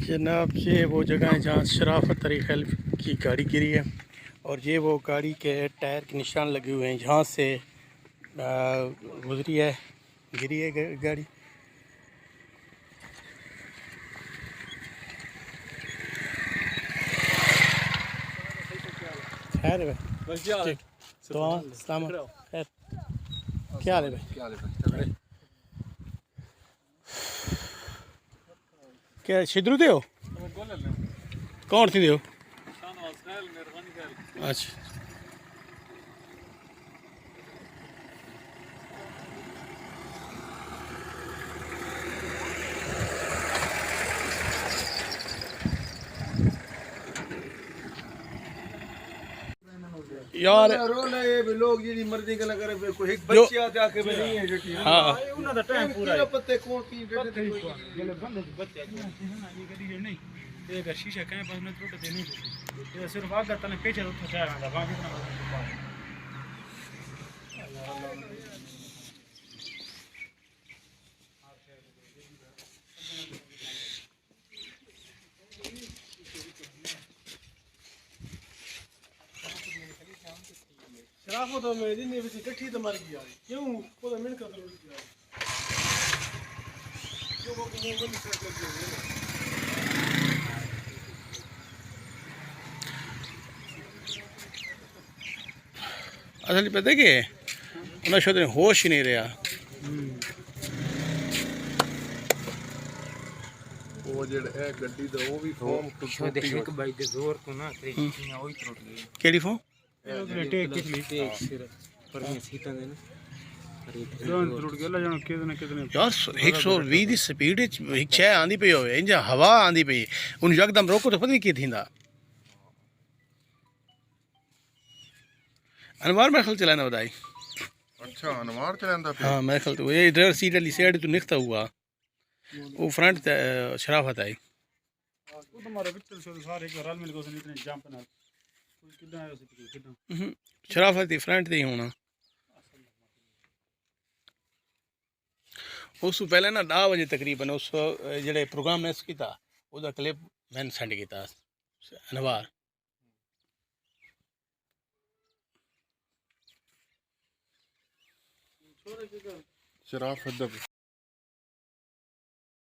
जनाब ये वो जगह है जहाँ शराफत अली खैल की गाड़ी गिरी है और ये वो गाड़ी के टायर के निशान लगे हुए हैं जहाँ से गुजरी है, गिरी है गाड़ी। खैर है भाई, तो अस्सलाम खैर, क्या हाल है भाई? क्या शिद्रू दे हो? कौन थी दे हो? अच्छा यार ये भी लोग जी मर्जी गल करे कोई एक बच्चे आ जाके भी नहीं है जटी हां उना दा टाइम पूरा है पत्ते कौन की डेटे ते कोई गले बंदे बच्चे ये गड़ी नहीं ये अगर शीशा कहीं पास में टूट दे नहीं ये सिर्फ आगे तने पीछे तो चाह रहा था बाकी इतना शराफत में दिन में इकट्ठी तो मर गया क्यों पूरा मिलकर कर दिया क्यों वो नहीं बंद कर दिया असल पता है कि उन्हें शायद होश ही नहीं रहा। वो जेड़ ए गड्डी दा वो भी फॉर्म शायद एक बाई दे जोर को ना तेरी ओई टूट गई केड़ी फोन टेक कितनी टेक सिर पर मैं सीता दे ना जोन टूट गया जान कितने यार 120 दी स्पीड एक छह आंदी पई होवे इंजा हवा आंदी पई उन यकदम रोको तो पता नहीं की थींदा। अनवार मेरे ख्याल चलाना बताई। अच्छा अनवार चलांदा पे हाँ मेरे ख्याल तो ये ड्राइवर सीट वाली साइड तो निकता हुआ वो फ्रंट शराफत आई वो तुम्हारे पिक्चर से सारे एक रल मिल के उसने इतने जंप ना कोई कितना आया उसे कितना शराफत ही फ्रंट ते ही होना। उस पहले ना 10 बजे तकरीबन उस जेड़े प्रोग्राम ने कीता ओदा क्लिप मैंने सेंड कीता अनवार शराफत